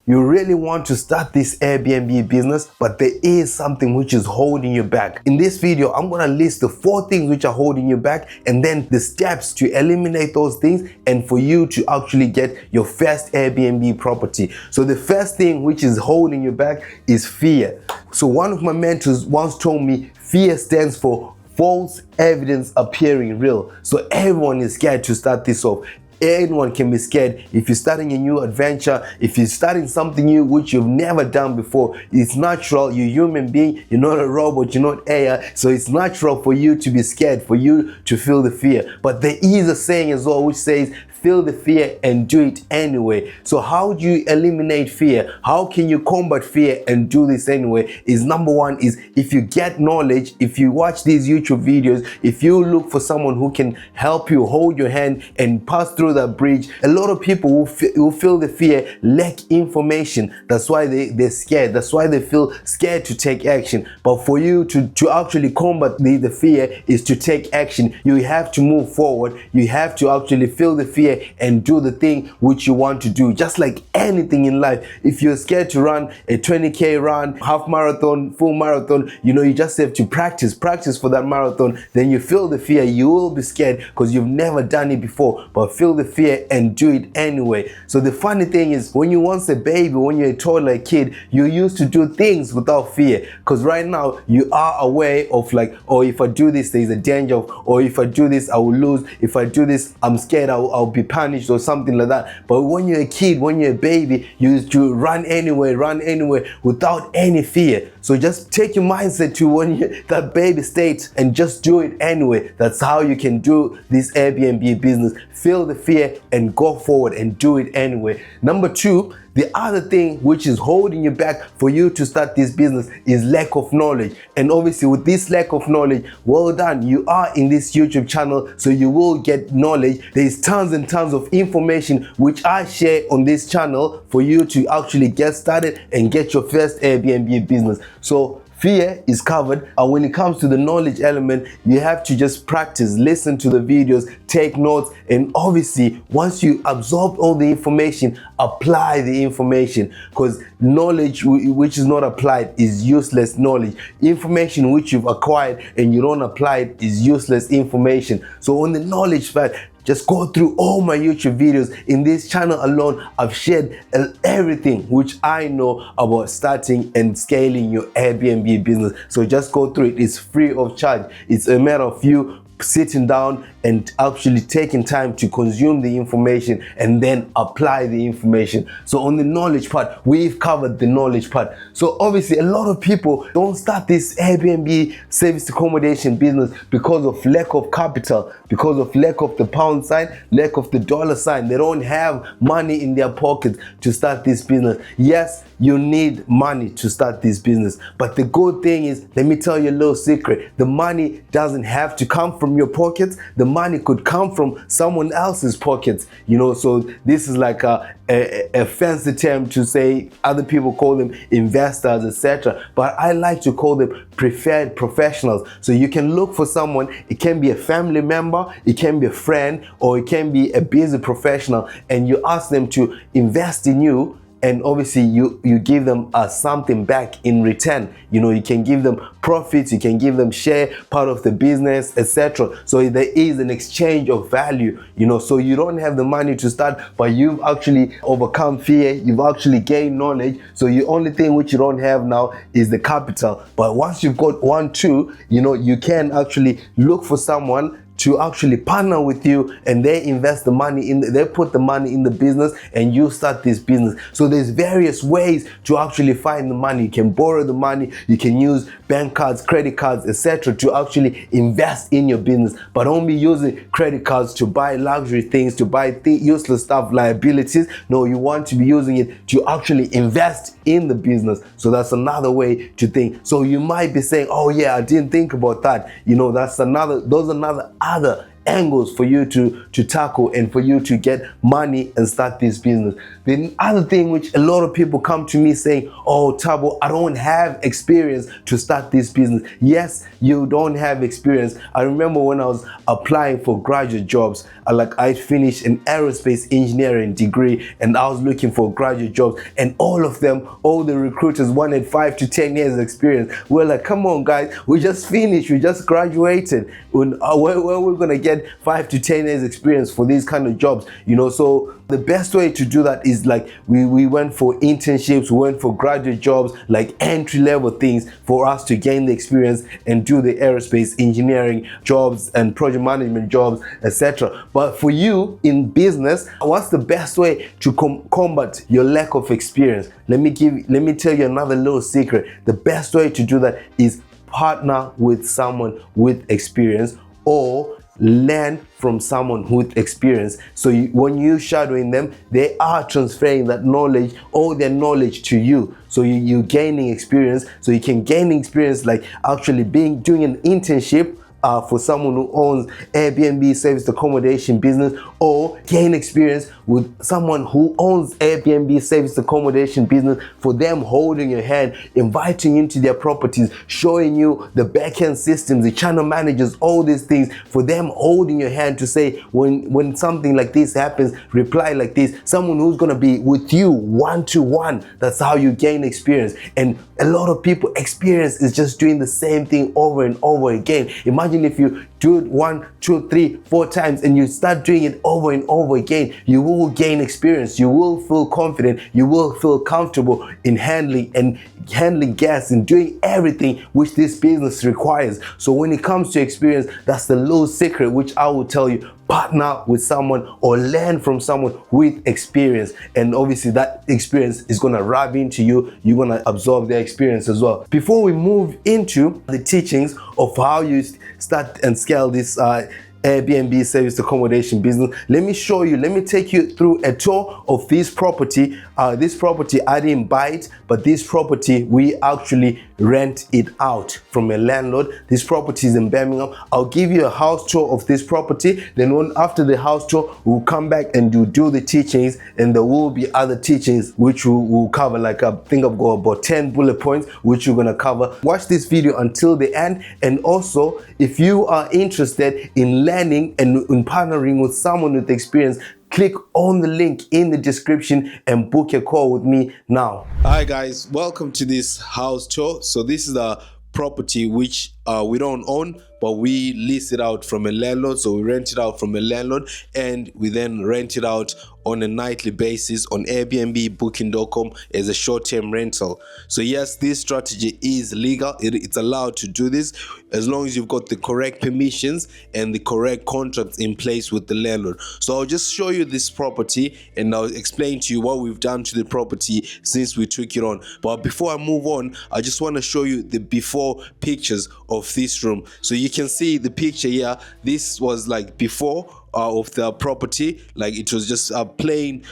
You really want to start this Airbnb business, but there is something which is holding you back. In this video, I'm going to list the 4 things which are holding you back, and then the steps to eliminate those things and for you to actually get your first Airbnb property. So the first thing which is holding you back is fear. So one of my mentors once told me fear stands for false evidence appearing real. So everyone is scared to start this off. Anyone can be scared if you're starting a new adventure, if you're starting something new which you've never done before. It's natural. You're a human being, you're not a robot, you're not AI, so it's natural for you to be scared, for you to feel the fear. But there is a saying as well which says, feel the fear and do it anyway. So how do you eliminate fear? How can you combat fear and do this anyway? Is number one is if you get knowledge, if you watch these YouTube videos, if you look for someone who can help you, hold your hand and pass through that bridge. A lot of people who feel the fear lack information. That's why they're scared. That's why they feel scared to take action. But for you to actually combat the fear is to take action. You have to move forward. You have to actually feel the fear and do the thing which you want to do. Just like anything in life, if you're scared to run a 20k run, half marathon, full marathon, you just have to practice for that marathon. Then you feel the fear, you will be scared because you've never done it before, but feel the fear and do it anyway. So the funny thing is, when you once a baby, when you're a toddler kid, you used to do things without fear, because right now you are aware of like, oh, if I do this there's a danger of, or if I do this I will lose, if I do this I'm scared I'll be punished or something like that. But when you're a kid, when you're a baby, you used to run anywhere without any fear. So just take your mindset to when you're that baby state and just do it anyway. That's how you can do this Airbnb business. Feel the fear and go forward and do it anyway. Number 2, the other thing which is holding you back for you to start this business is lack of knowledge. And obviously with this lack of knowledge, well done, you are in this YouTube channel, so you will get knowledge. There's tons and tons of information which I share on this channel for you to actually get started and get your first Airbnb business. So fear is covered, and when it comes to the knowledge element, you have to just practice, listen to the videos, take notes, and obviously once you absorb all the information, apply the information, because knowledge which is not applied is useless knowledge. Information which you've acquired and you don't apply it is useless information. So on the knowledge part, just go through all my YouTube videos. In this channel alone, I've shared everything which I know about starting and scaling your Airbnb business. So just go through it. It's free of charge. It's a matter of you sitting down and actually taking time to consume the information and then apply the information. So on the knowledge part, we've covered the knowledge part. So obviously a lot of people don't start this Airbnb service accommodation business because of lack of capital, because of lack of the pound sign, lack of the dollar sign. They don't have money in their pockets to start this business. Yes, you need money to start this business, but the good thing is, let me tell you a little secret. The money doesn't have to come from your pockets. The money could come from someone else's pockets, so this is like a fancy term to say, other people call them investors, etc. But I like to call them preferred professionals. So you can look for someone, it can be a family member, it can be a friend, or it can be a busy professional, and you ask them to invest in you. And obviously you give them something back in return. You can give them profits, you can give them share, part of the business, etc. So there is an exchange of value, so you don't have the money to start, but you've actually overcome fear, you've actually gained knowledge. So the only thing which you don't have now is the capital. But once you've got 1, 2, you can actually look for someone to actually partner with you, and they invest the money they put the money in the business, and you start this business. So there's various ways to actually find the money. You can borrow the money, you can use bank cards, credit cards, etc. to actually invest in your business. But don't be using credit cards to buy luxury things, to buy useless stuff, liabilities. No, you want to be using it to actually invest in the business. So that's another way to think. So you might be saying, oh yeah, I didn't think about that. Those are another angles for you to tackle and for you to get money and start this business. The other thing which a lot of people come to me saying, oh Tabo, I don't have experience to start this business. Yes, you don't have experience. I remember when I was applying for graduate jobs, I finished an aerospace engineering degree and I was looking for graduate jobs, and all of them, all the recruiters wanted 5 to 10 years experience. We're like, come on guys, we just finished, we just graduated. Where we're gonna get 5 to 10 years experience for these kind of jobs, you know? So the best way to do that is like we went for internships, we went for graduate jobs, like entry-level things for us to gain the experience and do the aerospace engineering jobs and project management jobs, etc. But for you in business, what's the best way to combat your lack of experience? Let me tell you another little secret. The best way to do that is partner with someone with experience, or learn from someone with experience. So when you're shadowing them, they are transferring that knowledge, all their knowledge to you. So you're gaining experience. So you can gain experience like actually doing an internship for someone who owns Airbnb service accommodation business, or gain experience with someone who owns Airbnb service accommodation business, for them holding your hand, inviting you into their properties, showing you the back-end systems, the channel managers, all these things, for them holding your hand to say, when something like this happens, reply like this. Someone who's going to be with you one-to-one. That's how you gain experience. And a lot of people, experience is just doing the same thing over and over again. Imagine if you do it 1, 2, 3, 4 times and you start doing it over and over again, you will gain experience. You will feel confident. You will feel comfortable in handling gas and doing everything which this business requires. So when it comes to experience, that's the little secret which I will tell you. Partner with someone or learn from someone with experience, and obviously that experience is going to rub into you. You're going to absorb their experience as well. Before we move into the teachings of how you start and scale this Airbnb service accommodation business, let me take you through a tour of this property. This property, I didn't buy it, but this property, we actually rent it out from a landlord. This property is in Birmingham. I'll give you a house tour of this property. Then after the house tour, we'll come back and do the teachings, and there will be other teachings which we'll cover. Like I think I've got about 10 bullet points which we're gonna cover. Watch this video until the end. And also, if you are interested in learning and in partnering with someone with experience, click on the link in the description and book a call with me now. Hi guys, welcome to this house tour. So this is the property which we don't own, but we lease it out from a landlord. So we rent it out from a landlord, and we then rent it out on a nightly basis on Airbnb, booking.com as a short-term rental. So yes, this strategy is legal. It's allowed to do this as long as you've got the correct permissions and the correct contracts in place with the landlord. So I'll just show you this property and I'll explain to you what we've done to the property since we took it on. But before I move on, I just want to show you the before pictures of this room. So you can see the picture here. This was like before of the property. Like it was just a plain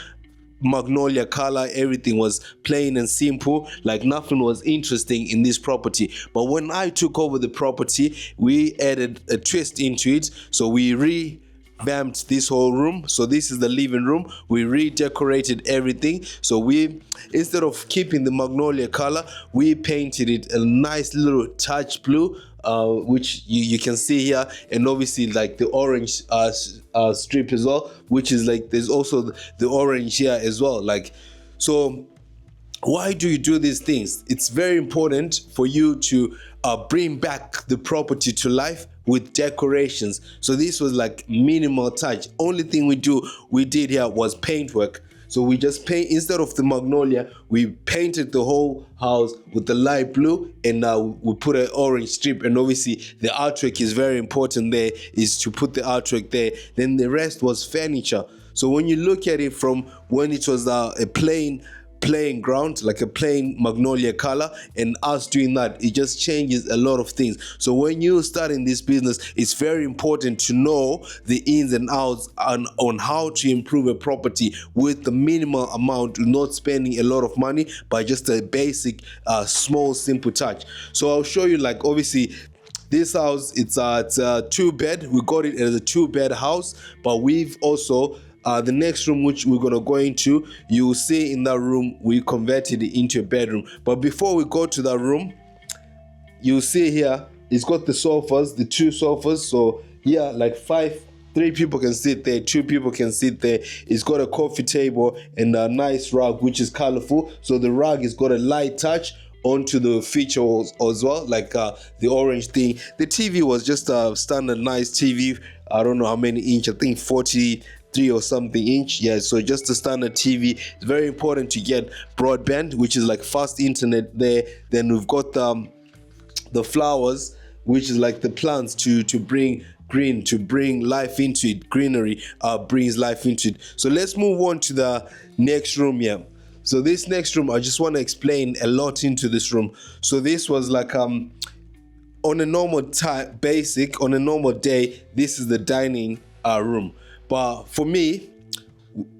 magnolia color. Everything was plain and simple, like nothing was interesting in this property. But when I took over the property, we added a twist into it. So we revamped this whole room. So this is the living room. We redecorated everything. So we, instead of keeping the magnolia color, we painted it a nice little touch blue, which you can see here, and obviously like the orange strip as well, which is like there's also the orange here as well. Like, so why do you do these things? It's very important for you to bring back the property to life with decorations. So this was like minimal touch. Only thing we did here was paint work. So we just paint, instead of the magnolia, we painted the whole house with the light blue, and we put an orange strip. And obviously the artwork is very important. There is to put the artwork there. Then the rest was furniture. So when you look at it from when it was a plain ground, like a plain magnolia color, and us doing that, it just changes a lot of things. So when you start in this business, it's very important to know the ins and outs on how to improve a property with the minimal amount, not spending a lot of money, by just a basic small simple touch. So I'll show you, like obviously this house, it's a 2-bed. We got it as a 2-bed house, but we've also the next room which we're gonna go into, you will see in that room we converted it into a bedroom. But before we go to that room, you see here it's got the sofas, the 2 sofas. So here, like 3 people can sit there, 2 people can sit there. It's got a coffee table and a nice rug which is colorful. So the rug has got a light touch onto the features as well, like the orange thing. The TV was just a standard nice TV. I don't know how many inch, I think 43 or something inch. Yeah, so just a standard TV. It's very important to get broadband, which is like fast internet there. Then we've got the flowers, which is like the plants to bring green, to bring life into it. Greenery brings life into it. So let's move on to the next room here. So this next room, I just want to explain a lot into this room. So this was like on a normal on a normal day, this is the dining room. But for me,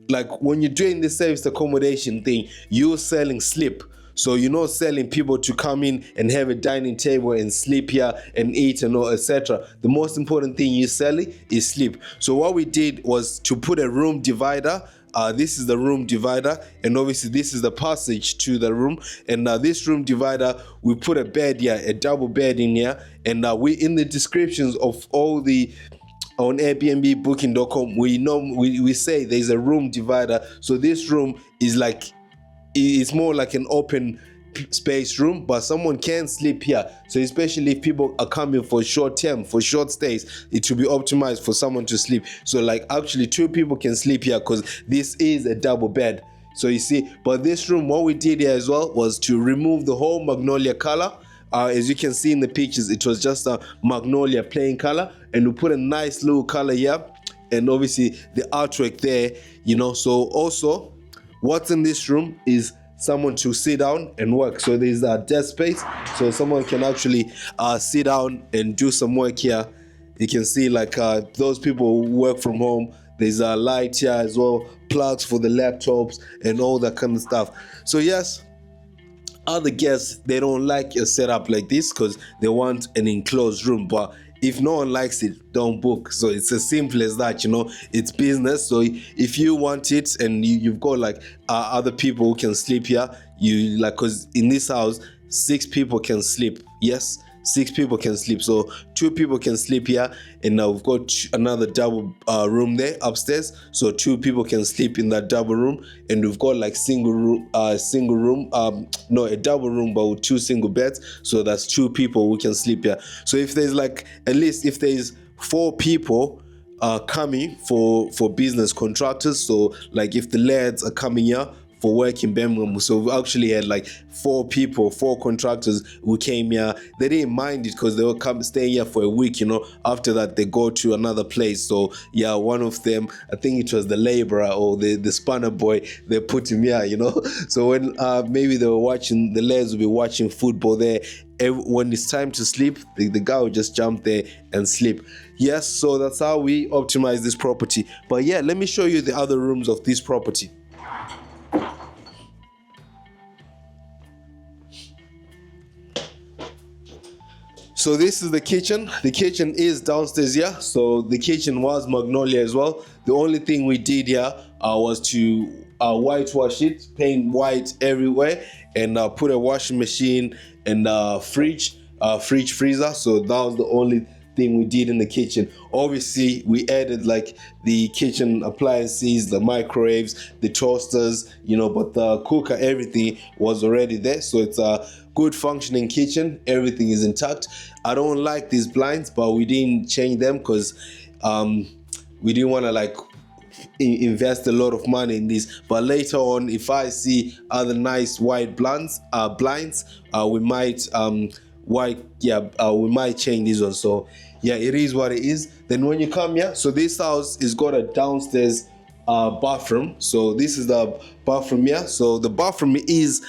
like when you're doing the service accommodation thing, you're selling sleep. So you're not selling people to come in and have a dining table and sleep here and eat and all, etc. The most important thing you're selling is sleep. So what we did was to put a room divider. This is the room divider, and obviously this is the passage to the room. And this room divider, we put a bed here, a double bed in here. And we, in the descriptions of all the on Airbnb booking.com, we say there's a room divider. So this room is like, it's more like an open space room, but someone can sleep here. So especially if people are coming for short term, for short stays, it will be optimized for someone to sleep. So like actually 2 people can sleep here because this is a double bed. So you see, but this room, what we did here as well was to remove the whole magnolia color. As you can see in the pictures, it was just a magnolia plain color, and we put a nice little color here, and obviously the artwork there, you know. So also what's in this room is someone to sit down and work. So there's a desk space, so someone can actually sit down and do some work here. You can see like those people who work from home, there's a light here as well, plugs for the laptops and all that kind of stuff. So yes, other guests, they don't like a setup like this because they want an enclosed room. But if no one likes it, don't book. So it's as simple as that, you know. It's business. So if you want it and you've got like other people who can sleep here, you like, because in this house 6 people can sleep. Yes, 6 people can sleep. So 2 people can sleep here, and now we've got another double room there upstairs, so 2 people can sleep in that double room. And we've got like a double room but with 2 single beds, so that's 2 people who can sleep here. So if there's like, at least if there's 4 people coming for business contractors, so like if the lads are coming here for work in Birmingham, so we actually had like 4 people, 4 contractors who came here. They didn't mind it because they will come stay here for a week, you know. After that they go to another place. So yeah, one of them, I think it was the laborer or the spanner boy, they put him here, you know. So when maybe they were watching, the lads will be watching football there, when it's time to sleep, the guy will just jump there and sleep. Yes, so that's how we optimize this property. But yeah, let me show you the other rooms of this property. So this is the kitchen. The kitchen is downstairs here. So the kitchen was magnolia as well. The only thing we did here was to whitewash it, paint white everywhere, and put a washing machine and fridge freezer. So that was the only thing we did in the kitchen. Obviously we added like the kitchen appliances, the microwaves, the toasters, you know, but the cooker, everything was already there. So it's a good functioning kitchen. Everything is intact. I don't like these blinds, but we didn't change them because we didn't want to like invest a lot of money in this. But later on, if I see other nice white blinds, we might we might change this one. So yeah, it is what it is. Then when you come here, so this house is got a downstairs bathroom. So this is the bathroom here. So the bathroom is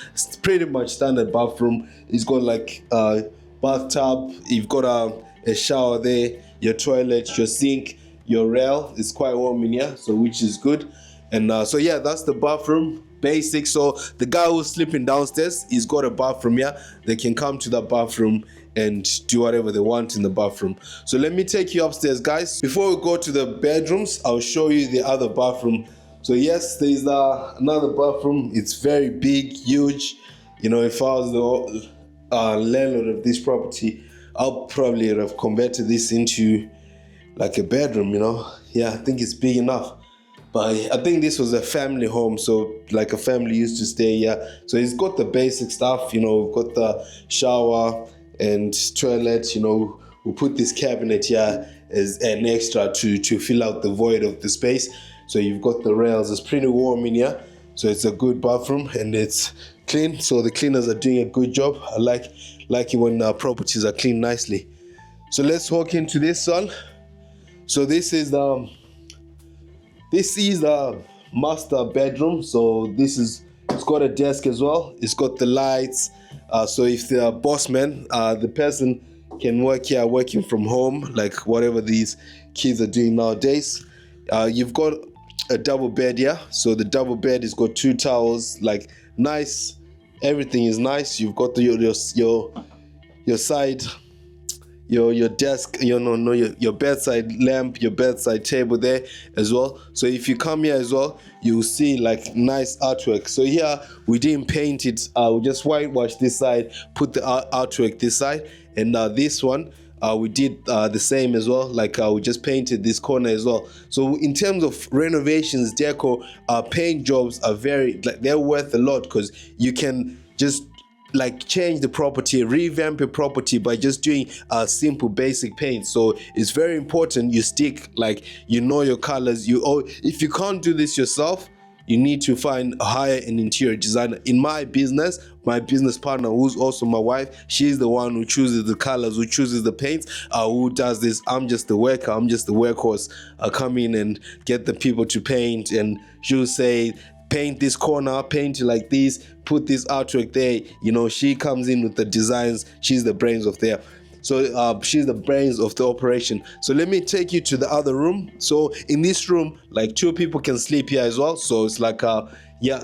pretty much standard bathroom. It's got like bathtub, you've got a shower there, your toilet, your sink, your rail. It's quite warm in here, so which is good. And so yeah, that's the bathroom. basic. So the guy who's sleeping downstairs, he's got a bathroom here. They can come to that bathroom and do whatever they want in the bathroom. So let me take you upstairs, guys. Before we go to the bedrooms, I'll show you the other bathroom. So yes, there's another bathroom. It's very big, huge. You know, if I was the landlord of this property, I'll probably have converted this into like a bedroom, you know. Yeah, I think it's big enough. But I think this was a family home, so like a family used to stay here. So it's got the basic stuff, you know. We've got the shower and toilet, you know. We'll put this cabinet here as an extra to fill out the void of the space. So you've got the rails. It's pretty warm in here, so it's a good bathroom and it's clean. So the cleaners are doing a good job. I like it when properties are cleaned nicely. So let's walk into this one. So this is the master bedroom. So it's got a desk as well. It's got the lights. So if the boss man, the person can work here working from home, like whatever these kids are doing nowadays. You've got a double bed here. So the double bed has got 2 towels, like nice. Everything is nice. You've got your side, your desk, your bedside lamp, your bedside table there as well. So if you come here as well, you'll see like nice artwork. So here we didn't paint it, we just whitewashed this side, put the artwork this side, and this one we did the same as well. Like we just painted this corner as well. So in terms of renovations, deco, paint jobs are they're worth a lot, because you can just like change the property, revamp your property by just doing simple basic paint. So it's very important you stick, like, you know, your colors. If you can't do this yourself, you need to hire an interior designer. In my business partner, who's also my wife, she's the one who chooses the colors, who chooses the paints, who does this. I'm just the worker, I'm just the workhorse. I come in and get the people to paint, and she'll say, paint this corner, paint it like this, put this artwork there. You know, she comes in with the designs. She's the brains of there. So she's the brains of the operation. So let me take you to the other room. So in this room, like 2 people can sleep here as well. So it's like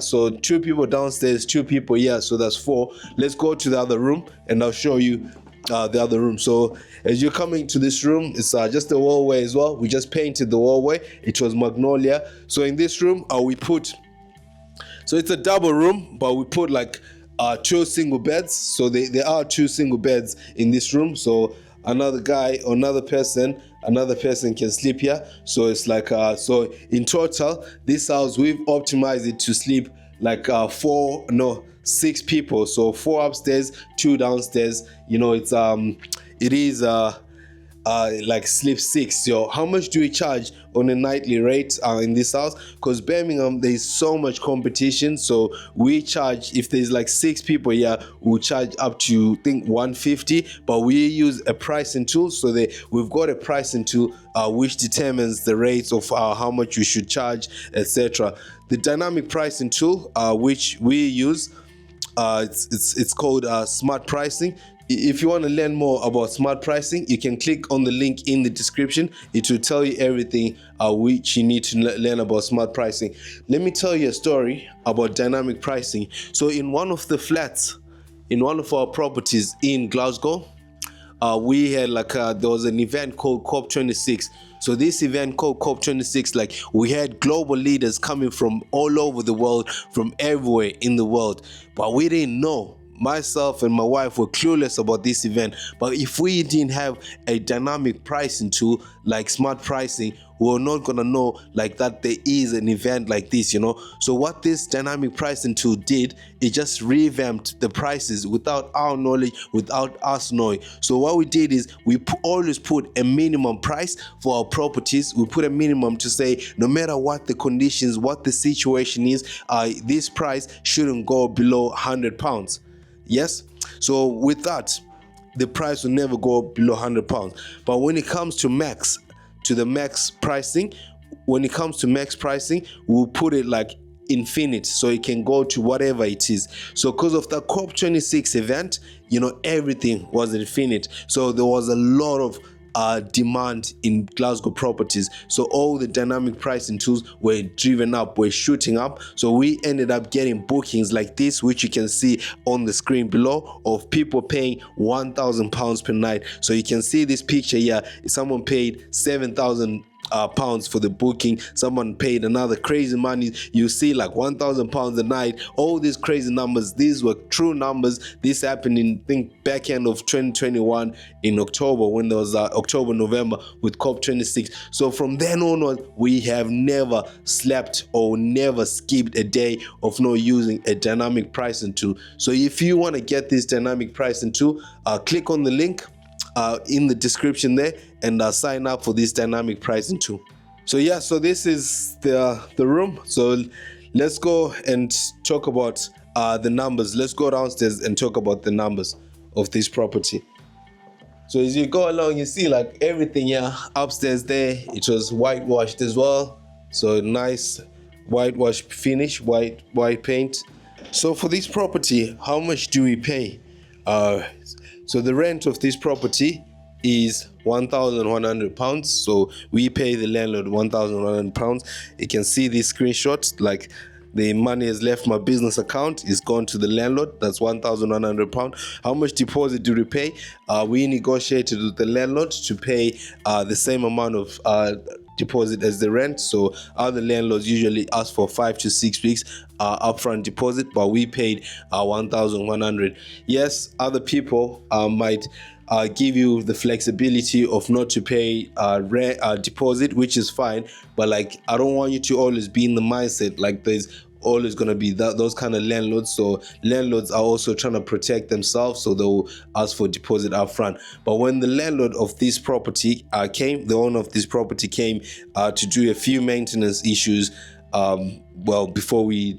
so 2 people downstairs, 2 people here, so that's 4. Let's go to the other room and I'll show you the other room. So as you're coming to this room, it's just a wallway as well. We just painted the wallway. It was magnolia. So in this room, so it's a double room, but we put like 2 single beds. So there are 2 single beds in this room. So another guy or another person can sleep here. So it's like so in total, this house, we've optimized it to sleep like 6 people. So 4 upstairs, 2 downstairs. You know, it is like sleep 6. So how much do we charge on a nightly rate in this house? Because Birmingham, there's so much competition. So we charge, if there's like 6 people here, we'll charge up to, I think, 150. But we use a pricing tool. So we've got a pricing tool which determines the rates of how much you should charge, etc. The dynamic pricing tool which we use, it's called smart pricing. If you want to learn more about smart pricing, you can click on the link in the description. It will tell you everything which you need to learn about smart pricing. Let me tell you a story about dynamic pricing. So in one of the flats, in one of our properties in Glasgow, we had there was an event called COP26. So this event called COP26, like, we had global leaders coming from all over the world, from everywhere in the world, but we didn't know. Myself and my wife were clueless about this event. But if we didn't have a dynamic pricing tool like smart pricing, we're not gonna know like that there is an event like this, you know. So what this dynamic pricing tool did, it just revamped the prices without our knowledge, without us knowing. So what we did is we always put a minimum price for our properties. We put a minimum to say, no matter what the conditions, what the situation is, this price shouldn't go below £100. Yes, so with that, the price will never go below £100. But when it comes to max pricing, we'll put it like infinite, so it can go to whatever it is. So because of the COP26 event, you know, everything was infinite. So there was a lot of demand in Glasgow properties. So all the dynamic pricing tools were driven up, were shooting up. So we ended up getting bookings like this, which you can see on the screen below, of people paying £1,000 per night. So you can see this picture here. Someone paid 7,000 pounds for the booking. Someone paid another crazy money. You see like £1,000 a night. All these crazy numbers, these were true numbers. This happened in, I think, back end of 2021 in October, when there was November with COP26. So from then onward, we have never slept or never skipped a day of not using a dynamic pricing tool. So if you want to get this dynamic pricing tool, click on the link in the description there and sign up for this dynamic pricing tool. So yeah, so this is the room. So let's go and talk about the numbers. Let's go downstairs and talk about the numbers of this property. So as you go along, you see like everything here upstairs there, it was whitewashed as well. So nice whitewash finish, white paint. So for this property, how much do we pay? So the rent of this property is £1,100. So we pay the landlord £1,100. You can see these screenshots, like the money has left my business account, is gone to the landlord. That's £1,100. How much deposit do we pay? We negotiated with the landlord to pay the same amount of deposit as the rent. So other landlords usually ask for 5 to 6 weeks upfront deposit, but we paid 1,100. Yes, other people might give you the flexibility of not to pay deposit, which is fine, but like I don't want you to always be in the mindset like there's always going to be those kind of landlords. So landlords are also trying to protect themselves, so they'll ask for deposit up front. But when the landlord of this property came, the owner of this property came to do a few maintenance issues, well, before we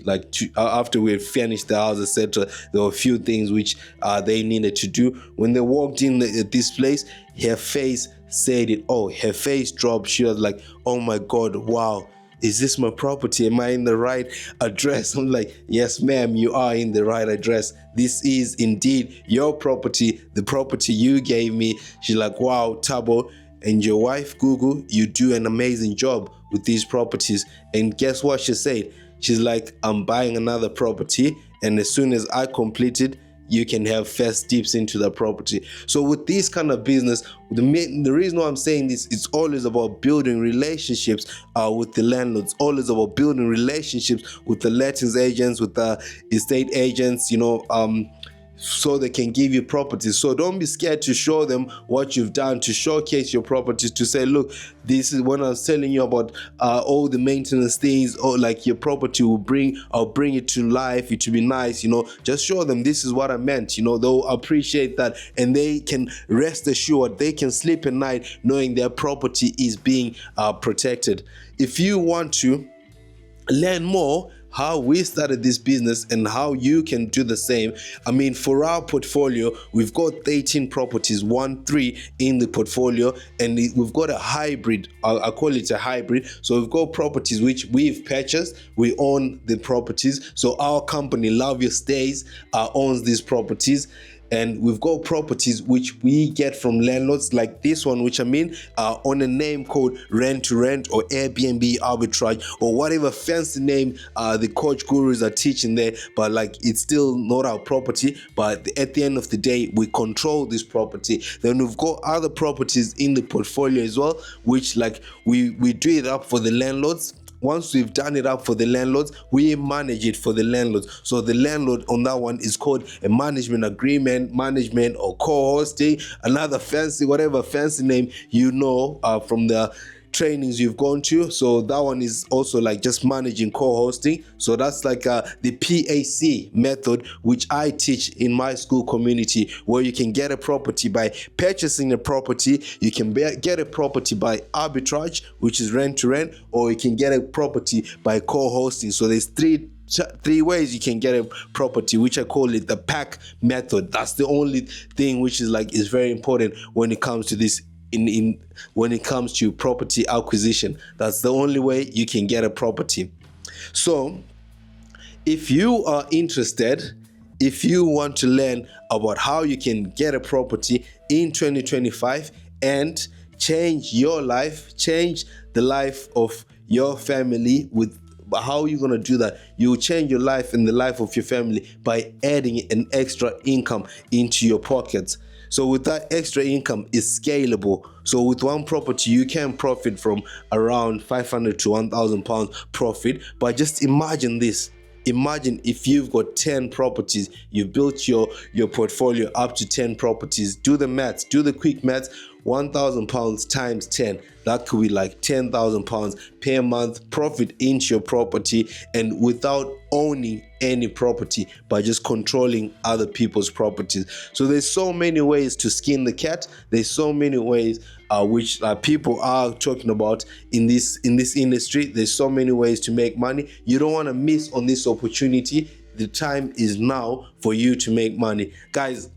after we had finished the house, etc., there were a few things which they needed to do. When they walked in at this place, her face said it all. Her face dropped. She was like, oh my God, wow, is this my property? Am I in the right address? I'm like, yes, ma'am, you are in the right address. This is indeed your property, the property you gave me. She's like, wow, Tabo and your wife, Google, you do an amazing job with these properties. And guess what she said? She's like, I'm buying another property, and as soon as I complete it, you can have first dips into the property. So with this kind of business, the reason why I'm saying this, it's always about building relationships with the landlords, always about building relationships with the lettings agents, with the estate agents, so they can give you properties. So don't be scared to show them what you've done, to showcase your properties, to say, look, this is when I was telling you about all the maintenance things, or like your property I'll bring it to life. It will be nice, just show them this is what I meant. They'll appreciate that, and they can rest assured, they can sleep at night knowing their property is being protected. If you want to learn more how we started this business and how you can do the same, I mean, for our portfolio, we've got 13 properties, 1-3 in the portfolio, and we've got a hybrid. I call it a hybrid. So we've got properties which we've purchased, we own the properties. So our company, Love Your Stays, owns these properties. And we've got properties which we get from landlords, like this one, which on a name called rent to rent or Airbnb arbitrage, or whatever fancy name the coach gurus are teaching there. But like, it's still not our property, but at the end of the day, we control this property. Then we've got other properties in the portfolio as well, which like we do it up for the landlords. Once we've done it up for the landlords, we manage it for the landlords. So the landlord on that one is called a management agreement, management or co-hosting, another whatever fancy name from the trainings you've gone to. So that one is also like just managing co-hosting. So that's like the PAC method, which I teach in my school community, where you can get a property by purchasing a property, you can get a property by arbitrage, which is rent to rent, or you can get a property by co-hosting. So there's three ways you can get a property, which I call it the PAC method. That's the only thing which is very important when it comes to this. When it comes to property acquisition, that's the only way you can get a property. So if you are interested, if you want to learn about how you can get a property in 2025 and change your life, change the life of your family. With how are you gonna do that? You will change your life and the life of your family by adding an extra income into your pockets. So with that extra income is scalable. So with one property, you can profit from around 500 to 1,000 pounds profit. But just imagine this. Imagine if you've got 10 properties, you built your portfolio up to 10 properties. Do the maths, do the quick maths. 1,000 pounds times 10, that could be like 10,000 pounds per month profit into your property, and without owning any property, by just controlling other people's properties. So there's so many ways to skin the cat. There's so many ways which people are talking about in this industry. There's so many ways to make money. You don't want to miss on this opportunity. The time is now for you to make money, guys.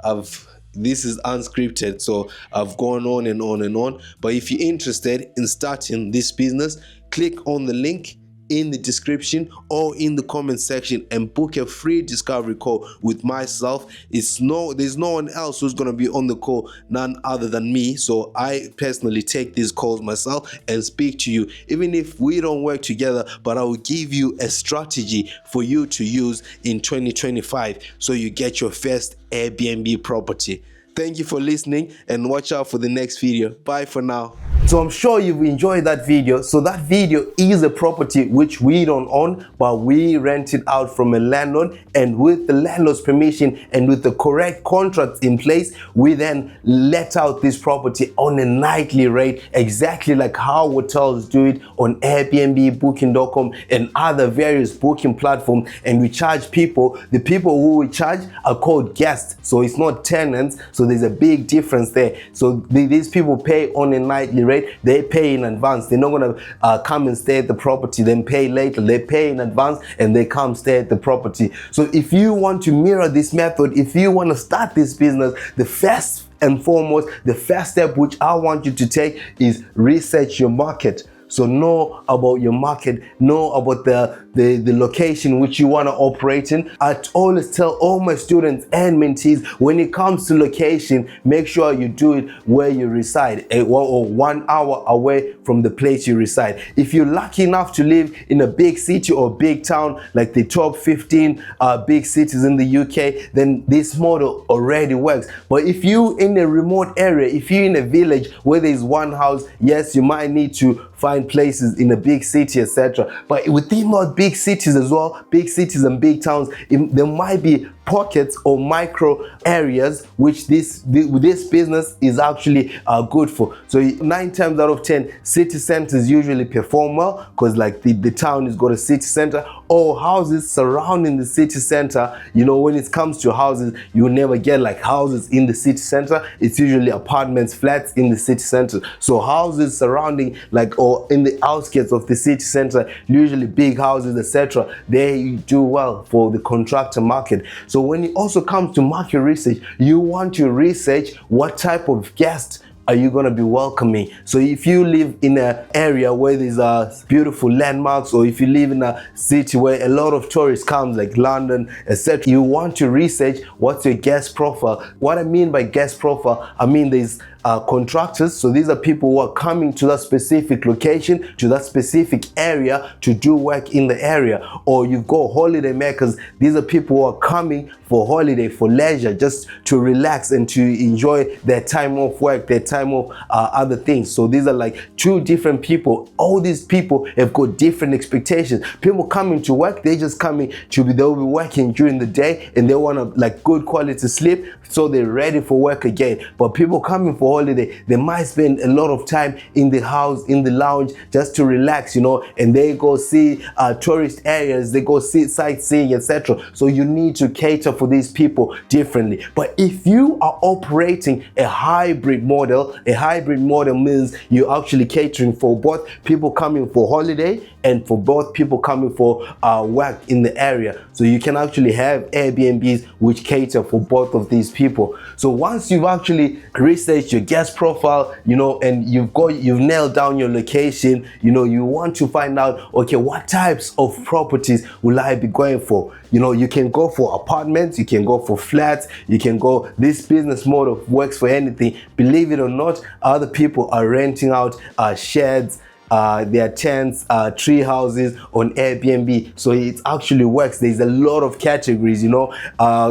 This is unscripted, so I've gone on and on and on. But if you're interested in starting this business, click on the link in the description or in the comment section and book a free discovery call with myself. There's no one else who's going to be on the call, none other than me. So I personally take these calls myself and speak to you, even if we don't work together, but I will give you a strategy for you to use in 2025 so you get your first Airbnb property. Thank you for listening and watch out for the next video. Bye for now. So I'm sure you've enjoyed that video. So that video is a property which we don't own, but we rent it out from a landlord, and with the landlord's permission and with the correct contracts in place, we then let out this property on a nightly rate, exactly like how hotels do it on Airbnb, Booking.com and other various booking platforms. And we charge people. The people who we charge are called guests, so it's not tenants. So there's a big difference there. So these people pay on a nightly rate. They pay in advance. They're not going to come and stay at the property then pay later. They pay in advance and they come stay at the property. So if you want to mirror this method, if you want to start this business, the first and foremost, the first step which I want you to take is research your market. So know about your market, know about the location which you want to operate in. I always tell all my students and mentees, when it comes to location, make sure you do it where you reside, or 1 hour away from the place you reside. If you're lucky enough to live in a big city or big town, like the top 15 big cities in the UK, then this model already works. But if you're in a remote area, if you're in a village where there's one house, yes, you might need to find places in a big city, etc. But within not big cities as well, big cities and big towns, there might be pockets or micro areas which this business is actually good for. So 9 times out of 10, city centers usually perform well, because like the town has got a city center, or houses surrounding the city center. You know, when it comes to houses, you never get like houses in the city center. It's usually apartments, flats in the city center. So houses surrounding, like, or in the outskirts of the city center, usually big houses, etc., they do well for the contractor market. So when it also comes to market research, you want to research what type of guests are you going to be welcoming. So if you live in an area where there's beautiful landmarks, or if you live in a city where a lot of tourists come, like London, etc., you want to research what's your guest profile. What I mean by guest profile, I mean there's contractors. So these are people who are coming to that specific location, to that specific area to do work in the area. Or you've got holiday makers. These are people who are coming for holiday, for leisure, just to relax and to enjoy their time off work, their time off other things. So these are like two different people. All these people have got different expectations. People coming to work, they just coming they'll be working during the day and they want to like good quality sleep, so they're ready for work again. But people coming for holiday, they might spend a lot of time in the house, in the lounge, just to relax, you know, and they go see tourist areas, they go see sightseeing, etc. So you need to cater for these people differently. But if you are operating a hybrid model means you're actually catering for both people coming for holiday and for both people coming for work in the area. So you can actually have Airbnbs which cater for both of these people. So once you've actually researched your guest profile, you know, and you've nailed down your location, you know, you want to find out, okay, what types of properties will I be going for? You know, you can go for apartments, you can go for flats, you can go, this business model works for anything. Believe it or not, other people are renting out sheds, their tents, tree houses on Airbnb. So it actually works. There's a lot of categories, you know,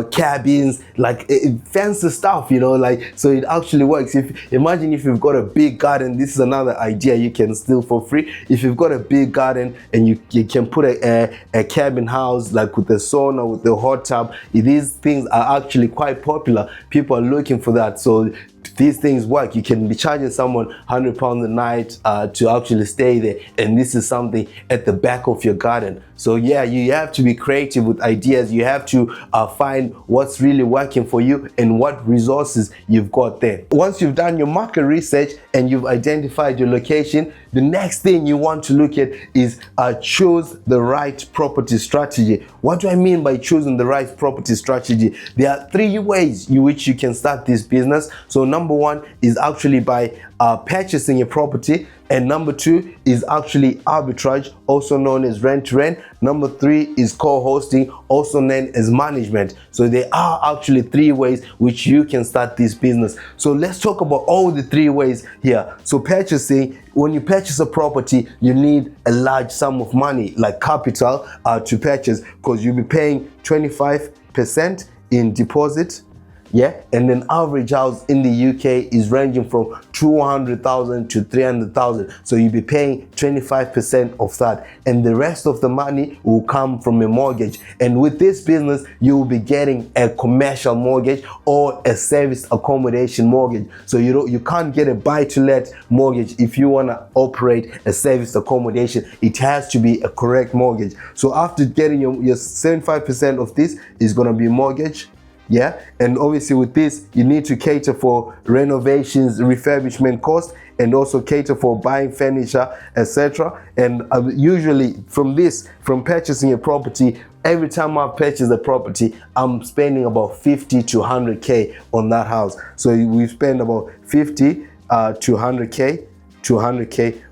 cabins, like fancy stuff, you know, like, so it actually works. Imagine if you've got a big garden. This is another idea you can steal for free. If you've got a big garden and you can put a cabin house, like with the sauna, with the hot tub, these things are actually quite popular. People are looking for that. So these things work. You can be charging someone £100 a night to actually stay there, and this is something at the back of your garden. So yeah, you have to be creative with ideas. You have to find what's really working for you and what resources you've got there. Once you've done your market research and you've identified your location, the next thing you want to look at is choose the right property strategy. What do I mean by choosing the right property strategy? There are 3 ways in which you can start this business. So number 1 is actually by purchasing a property, and number 2 is actually arbitrage, also known as rent to rent. Number 3 is co-hosting, also known as management. So there are actually 3 ways which you can start this business. So let's talk about all the 3 ways here. So purchasing, when you purchase a property, you need a large sum of money, like capital, to purchase, because you'll be paying 25% in deposit. Yeah, and then average house in the UK is ranging from 200,000 to 300,000. So you'll be paying 25% of that, and the rest of the money will come from a mortgage. And with this business, you will be getting a commercial mortgage or a service accommodation mortgage. So you can't get a buy-to-let mortgage if you want to operate a service accommodation. It has to be a correct mortgage. So after getting your 75% of this is going to be mortgage. Yeah, and obviously with this, you need to cater for renovations, refurbishment costs, and also cater for buying furniture, etc. And usually from purchasing a property, every time I purchase a property, I'm spending about 50 to 100K on that house. So we spend about 50 to 100K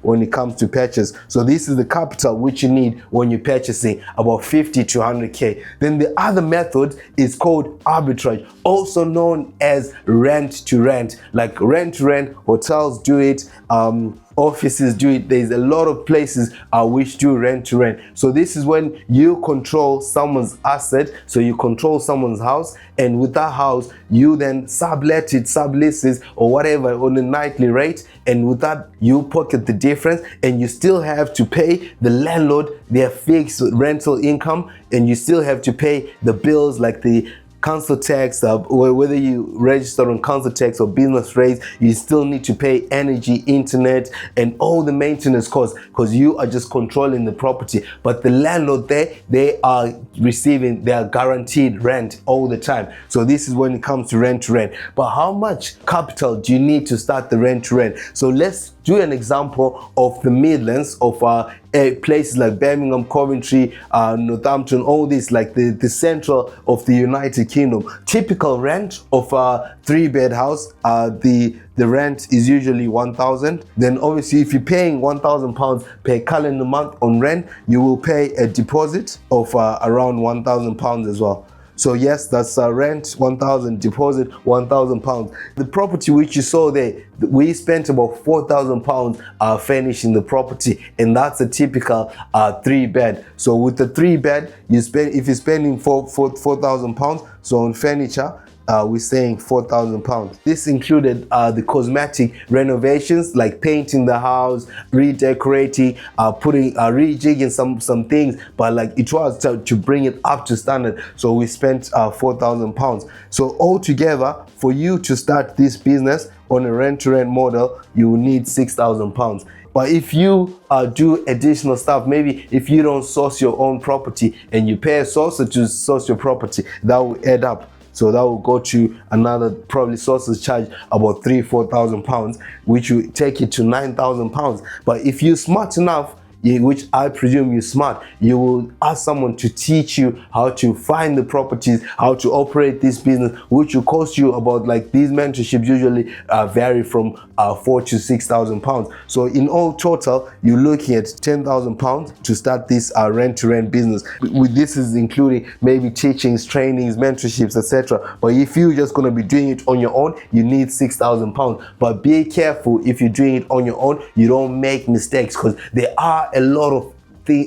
when it comes to purchase. So this is the capital which you need when you're purchasing, about 50 to 100K. Then the other method is called arbitrage, also known as rent to rent. Like rent to rent, hotels do it, offices do it. There's a lot of places which do rent to rent. So this is when you control someone's asset. So you control someone's house, and with that house, you then sublet it, subleases or whatever on a nightly rate. And with that, you pocket the difference, and you still have to pay the landlord their fixed rental income, and you still have to pay the bills like the council tax, whether you register on council tax or business rates, you still need to pay energy, internet, and all the maintenance costs, because you are just controlling the property. But the landlord there, they are receiving their guaranteed rent all the time. So this is when it comes to rent to rent. But how much capital do you need to start the rent to rent? So let's do an example of the Midlands, of places like Birmingham, Coventry, Northampton, all this, like the central of the United Kingdom. Typical rent of a 3-bed house, the rent is usually 1,000. Then obviously if you're paying £1,000 per calendar month on rent, you will pay a deposit of around £1,000 as well. So yes, that's rent 1,000, deposit £1,000. The property which you saw there, we spent about £4,000 furnishing the property, and that's a typical 3-bed. So with the 3-bed, if you're spending £4,000, so on furniture, we're saying £4,000. This included the cosmetic renovations, like painting the house, redecorating, rejigging some things, but like it was to bring it up to standard. So we spent £4,000. So altogether, for you to start this business on a rent-to-rent model, you will need £6,000. But if you do additional stuff, maybe if you don't source your own property and you pay a sourcer to source your property, that will add up. So that will go to another, probably sources charge about £3,000 to £4,000, which will take it to £9,000. But if you're smart enough, which I presume you're smart, you will ask someone to teach you how to find the properties, how to operate this business, which will cost you about, like, these mentorships usually vary from £4,000 to £6,000. So in all total, you're looking at £10,000 to start this rent-to-rent business. This is including maybe teachings, trainings, mentorships, etc. But if you're just going to be doing it on your own, you need £6,000. But be careful, if you're doing it on your own, you don't make mistakes, because there are a lot of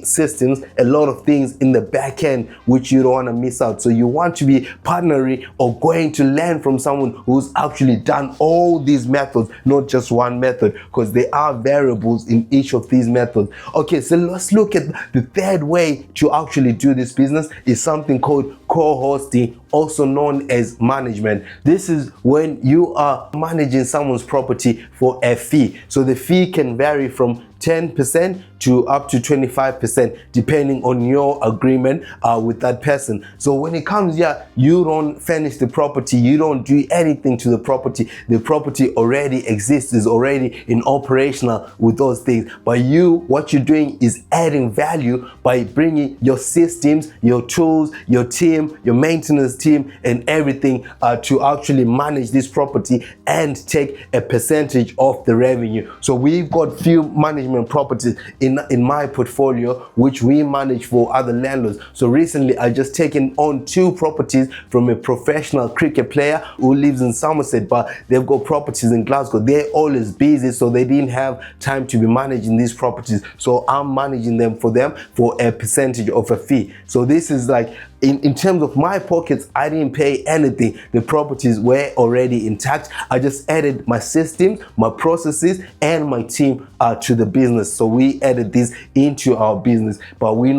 systems, a lot of things in the back end which you don't want to miss out. So you want to be partnering or going to learn from someone who's actually done all these methods, not just one method, because there are variables in each of these methods. Okay, so let's look at the third way to actually do this business. Is something called co-hosting, also known as management. This is when you are managing someone's property for a fee. So the fee can vary from 10% to up to 25%, depending on your agreement with that person. So when it comes here, you don't furnish the property, you don't do anything to the property. The property already exists, is already in operational with those things. But what you're doing is adding value by bringing your systems, your tools, your team, your maintenance team, and everything to actually manage this property and take a percentage of the revenue. So we've got few management properties in my portfolio which we manage for other landlords. So recently I just taken on 2 properties from a professional cricket player who lives in Somerset, but they've got properties in Glasgow. They're always busy, so they didn't have time to be managing these properties, so I'm managing them for a percentage of a fee. So this is like, in terms of my pockets, I didn't pay anything. The properties were already intact. I just added my systems, my processes, and my team to the business. So we added this into our business, but we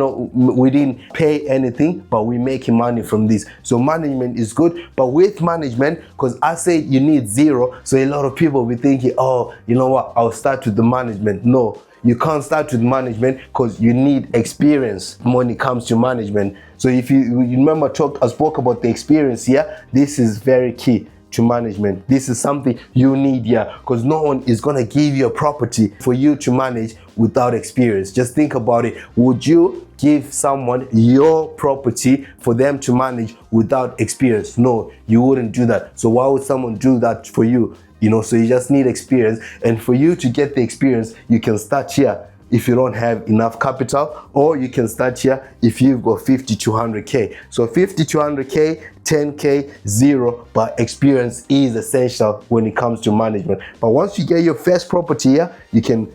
didn't pay anything, but we're making money from this. So management is good, but with management, because I say you need 0, so a lot of people will be thinking, oh, you know what, I'll start with the management. No, you can't start with management, because you need experience when it comes to management. So if you remember, I spoke about the experience here. This is very key to management. This is something you need here, because no one is going to give you a property for you to manage without experience. Just think about it. Would you give someone your property for them to manage without experience? No, you wouldn't do that. So why would someone do that for you? So you just need experience. And for you to get the experience, you can start here if you don't have enough capital, or you can start here if you've got 50 to 100k. So 50 to 100k, 10k, 0, but experience is essential when it comes to management. But once you get your first property here, you can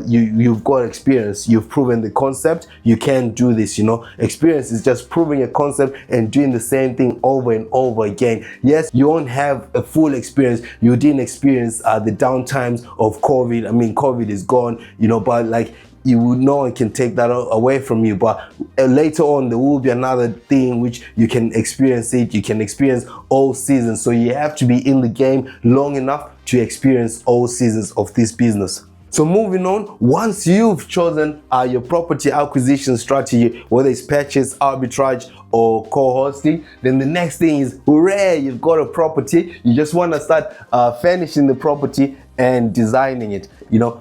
you've got experience, you've proven the concept, you can do this. Experience is just proving a concept and doing the same thing over and over again. Yes, you won't have a full experience. You didn't experience the downtimes of COVID. I mean, COVID is gone, but like, no one can take that away from you. But later on, there will be another thing which you can experience it. You can experience all seasons. So you have to be in the game long enough to experience all seasons of this business. So moving on, once you've chosen your property acquisition strategy, whether it's purchase, arbitrage, or co-hosting, then the next thing is, hooray, you've got a property. You just want to start furnishing the property and designing it.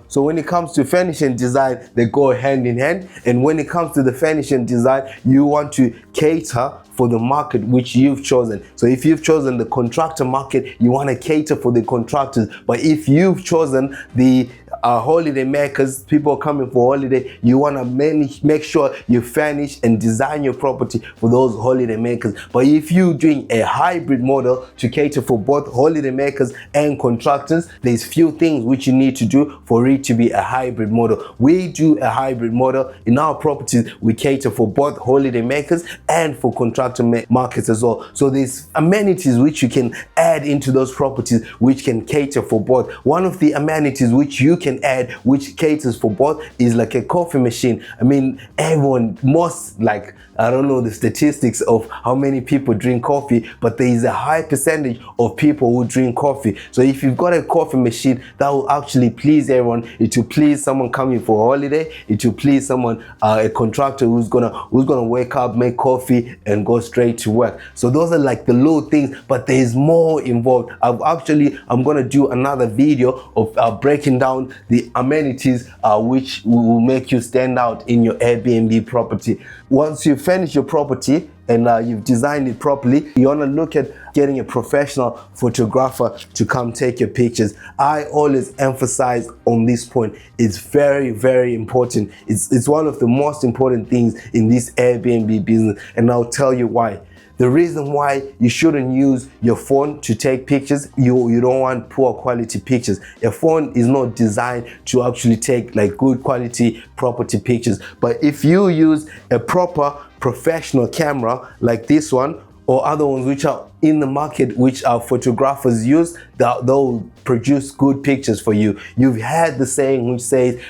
So when it comes to furnish and design, they go hand in hand. And when it comes to the furnish and design, you want to cater for the market which you've chosen. So if you've chosen the contractor market, you want to cater for the contractors. But if you've chosen the holiday makers, people coming for holiday, you want to make sure you furnish and design your property for those holiday makers. But if you're doing a hybrid model to cater for both holiday makers and contractors, there's few things which you need to do for it to be a hybrid model. We do a hybrid model in our properties. We cater for both holiday makers and for contractor markets as well. So there's amenities which you can add into those properties which can cater for both. One of the amenities which you can add which caters for both is like a coffee machine. I mean, I don't know the statistics of how many people drink coffee, but there is a high percentage of people who drink coffee. So if you've got a coffee machine, that will actually please everyone. It will please someone coming for a holiday. It will please someone, a contractor who's gonna wake up, make coffee, and go straight to work. So those are like the low things, but there is more involved. I'm gonna do another video of breaking down the amenities which will make you stand out in your Airbnb property. Once you finish your property and you've designed it properly, you want to look at getting a professional photographer to come take your pictures. I always emphasize on this point. It's very, very important. It's one of the most important things in this Airbnb business, and I'll tell you why. The reason why you shouldn't use your phone to take pictures, you don't want poor quality pictures. A phone is not designed to actually take like good quality property pictures. But if you use a proper professional camera like this one, or other ones which are in the market, which our photographers use, they'll produce good pictures for you. You've heard the saying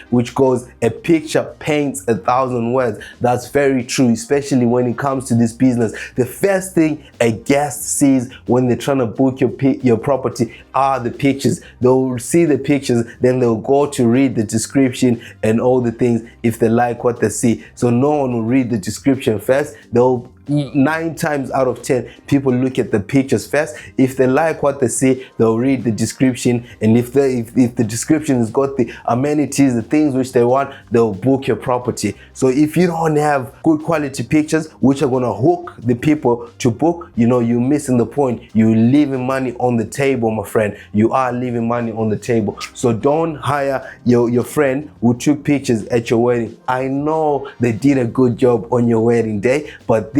which goes, a picture paints 1,000 words. That's very true, especially when it comes to this business. The first thing a guest sees when they're trying to book your property are the pictures. They'll see the pictures, then they'll go to read the description and all the things if they like what they see. So no one will read the description first. 9 times out of 10 people look at the pictures first. If they like what they see, they'll read the description, and if the description has got the amenities, the things which they want, they'll book your property. So if you don't have good quality pictures which are going to hook the people to book, you're missing the point. You're leaving money on the table, my friend. You are leaving money on the table. So don't hire your friend who took pictures at your wedding. I know they did a good job on your wedding day, but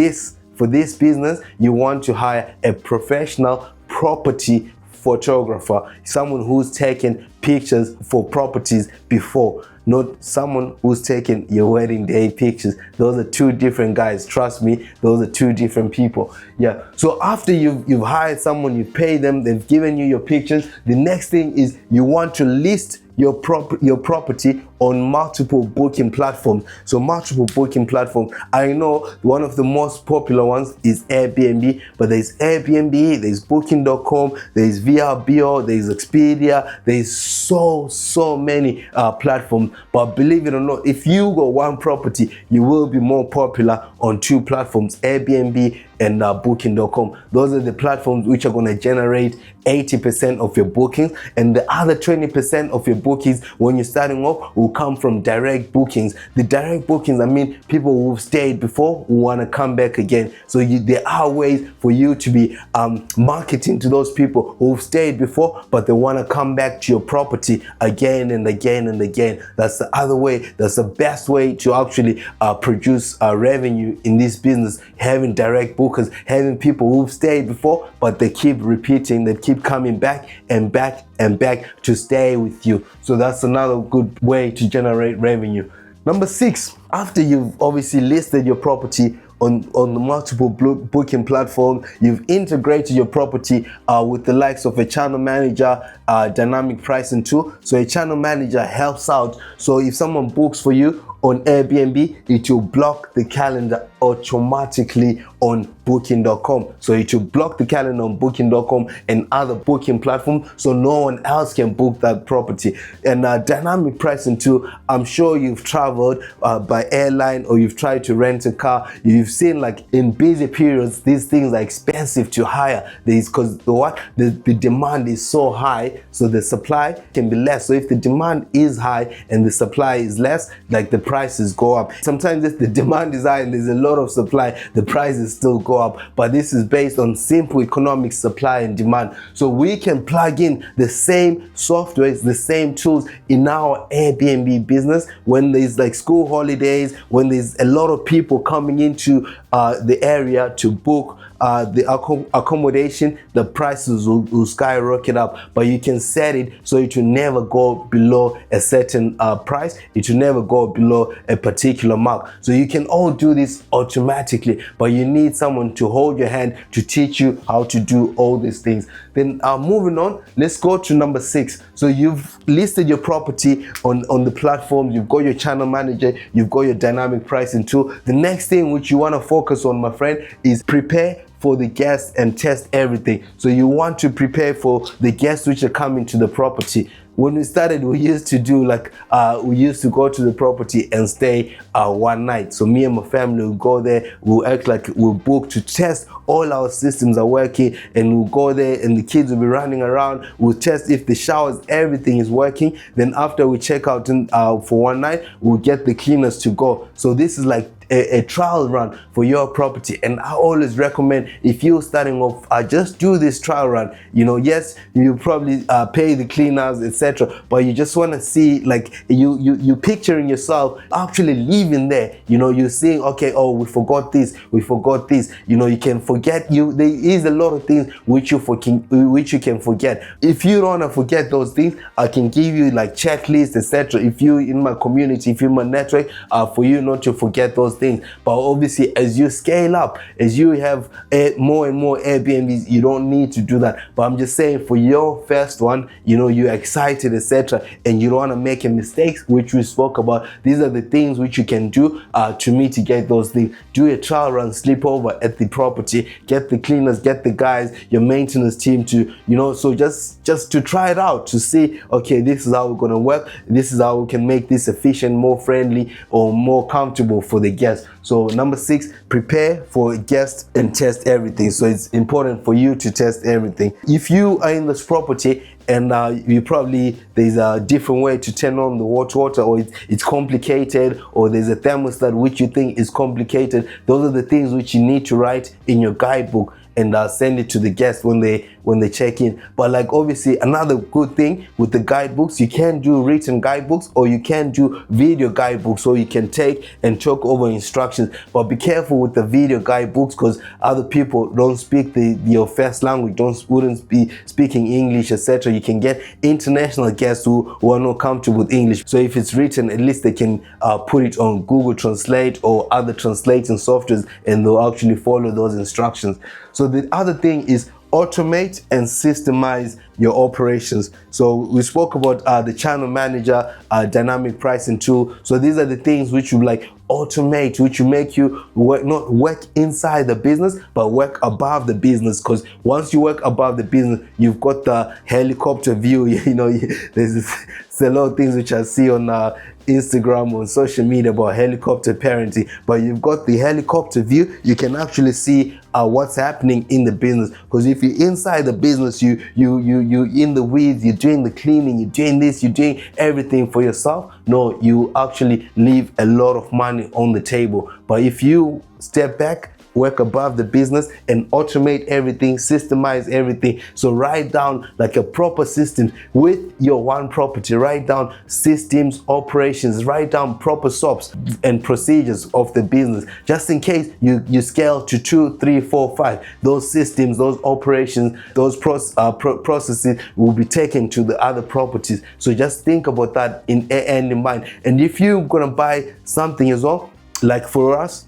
for this business, you want to hire a professional property photographer, someone who's taken pictures for properties before, not someone who's taken your wedding day pictures. Those are two different guys. Trust me, those are two different people. Yeah. So after you've hired someone, you pay them, they've given you your pictures, the next thing is you want to list your property on multiple booking platforms. So multiple booking platforms. I know one of the most popular ones is Airbnb, but there's Airbnb, there's Booking.com, there's VRBO, there's Expedia, there's so many platforms. But believe it or not, if you got one property, you will be more popular on 2 platforms, Airbnb and Booking.com. Those are the platforms which are going to generate 80% of your bookings, and the other 20% of your bookings when you're starting off will come from direct bookings. The direct bookings, I mean people who've stayed before who want to come back again. So there are ways for you to be marketing to those people who've stayed before, but they want to come back to your property again and again and again. That's the other way. That's the best way to actually produce revenue in this business, having direct bookers, having people who've stayed before, but they keep repeating, they keep coming back and back and back to stay with you. So that's another good way to generate revenue. Number 6, after you've obviously listed your property on the multiple booking platforms, you've integrated your property with the likes of a channel manager, dynamic pricing tool. So a channel manager helps out. So if someone books for you on Airbnb, it will block the calendar automatically on Booking.com. So it will block the calendar on Booking.com and other booking platforms, so no one else can book that property. And dynamic pricing too, I'm sure you've traveled by airline or you've tried to rent a car. You've seen like in busy periods, these things are expensive to hire. Because the demand is so high, so the supply can be less. So if the demand is high and the supply is less, like the prices go up. Sometimes if the demand is high and there's a lot of supply, the prices still go up. But this is based on simple economic supply and demand. So we can plug in the same softwares, the same tools in our Airbnb business when there's like school holidays, when there's a lot of people coming into the area to book the accommodation. The prices will skyrocket up, but you can set it so it will never go below a certain price. It will never go below a particular mark. So you can all do this automatically, but you need someone to hold your hand to teach you how to do all these things. Then moving on, let's go to number 6. So you've listed your property on the platform, you've got your channel manager, you've got your dynamic pricing tool. The next thing which you want to focus on, my friend, is prepare for the guests and test everything. So you want to prepare for the guests which are coming to the property. When we started, we used to do like, we used to go to the property and stay one night. So me and my family will go there, we'll act like we'll book to test all our systems are working, and we'll go there and the kids will be running around. We'll test if the showers, everything is working. Then after we check out for one night, we'll get the cleaners to go. So this is like a trial run for your property. And I always recommend, if you're starting off, just do this trial run. You know, yes, you probably pay the cleaners, etc., but you just want to see, like, you picturing yourself actually living there. You know, you're seeing, okay, oh, we forgot this, you know. You can forget, there is a lot of things which you can forget. If you don't want to forget those things, I can give you like checklists, etc., if you in my community, if you're in my network, for you not to forget those things. But obviously, as you scale up, as you have more and more Airbnbs, you don't need to do that. But I'm just saying, for your first one, you know, you're excited, etc., and you don't want to make a mistake, which we spoke about. These are the things which you can do to mitigate those things. Do a trial run, sleep over at the property, get the cleaners, get the guys, your maintenance team to, you know, so just to try it out, to see, okay, this is how we're going to work, this is how we can make this efficient, more friendly, or more comfortable for the guests. So number 6, prepare for guests and test everything. So it's important for you to test everything. If you are in this property and there's a different way to turn on the water, or it's complicated, or there's a thermostat which you think is complicated, those are the things which you need to write in your guidebook and send it to the guests when they check in. But like, obviously, another good thing with the guidebooks, you can do written guidebooks, or you can do video guidebooks, so you can take and talk over instructions. But be careful with the video guidebooks, because other people don't speak your first language, wouldn't be speaking English, etc. You can get international guests who are not comfortable with English. So if it's written, at least they can put it on Google Translate or other translating softwares, and they'll actually follow those instructions. So the other thing is automate and systemize your operations. So we spoke about the channel manager, dynamic pricing tool. So these are the things which you like automate, which will make you not work inside the business, but work above the business. Because once you work above the business, you've got the helicopter view. You know, there's a lot of things which I see on Instagram, on social media, about helicopter parenting, but you've got the helicopter view. You can actually see what's happening in the business. Because if you're inside the business, you in the weeds, you're doing the cleaning, you're doing this, you're doing everything for yourself. No, you actually leave a lot of money on the table. But if you step back, work above the business, and automate everything, systemize everything. So write down like a proper system with your one property. Write down systems, operations, write down proper SOPs and procedures of the business, just in case you scale to 2, 3, 4, 5. Those systems, those operations, those processes will be taken to the other properties. So just think about that in mind. And if you're gonna buy something as well, like for us,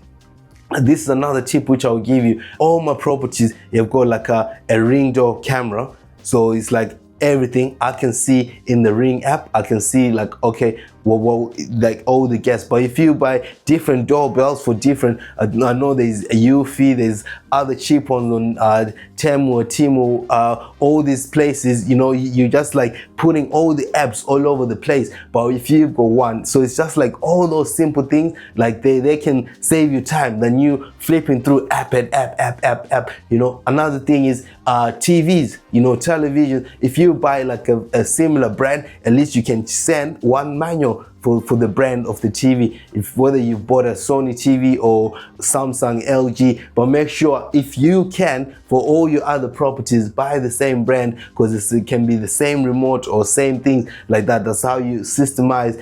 this is another tip which I'll give you. All my properties, you've got like a Ring door camera. So it's like everything I can see in the Ring app. I can see like, okay, well, like all the guests. But if you buy different doorbells for different, I know there's a Eufy, there's other cheap ones on Temu, all these places, you know, you just like putting all the apps all over the place. But if you've got one, so it's just like all those simple things, like they can save you time than you flipping through app. You know, another thing is TVs, you know, television. If you buy like a similar brand, at least you can send one manual for the brand of the TV, whether you bought a Sony TV or Samsung, LG. But make sure, if you can, for all your other properties, buy the same brand, because it can be the same remote or same things like that. That's how you systemize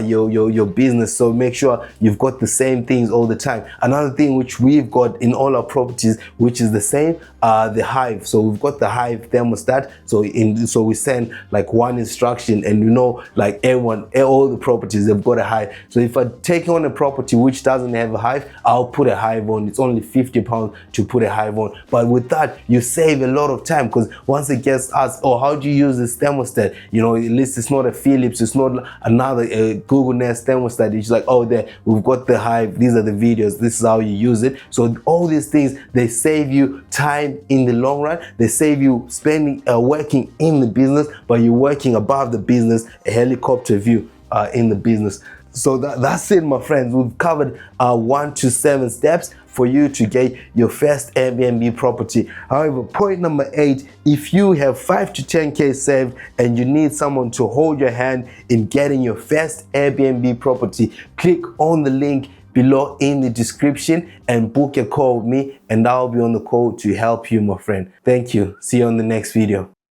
your business. So make sure you've got the same things all the time. Another thing which we've got in all our properties, which is the same, the Hive. So we've got the Hive thermostat. So we send like one instruction, and you know, like all the properties properties, they've got a hive. So if I take on a property which doesn't have a hive, I'll put a hive on. It's only £50 to put a hive on. But with that, you save a lot of time, because once the guest asks, oh, how do you use this thermostat? You know, at least it's not a Philips, it's not another Google Nest thermostat. It's like, oh, there, we've got the hive, these are the videos, this is how you use it. So all these things, they save you time in the long run. They save you spending working in the business, but you're working above the business, a helicopter view in the business. So that's it, my friends. We've covered 1 to 7 steps for you to get your first Airbnb property. However, point number 8, if you have 5 to 10K saved and you need someone to hold your hand in getting your first Airbnb property, click on the link below in the description and book a call with me, and I'll be on the call to help you, my friend. Thank you. See you on the next video.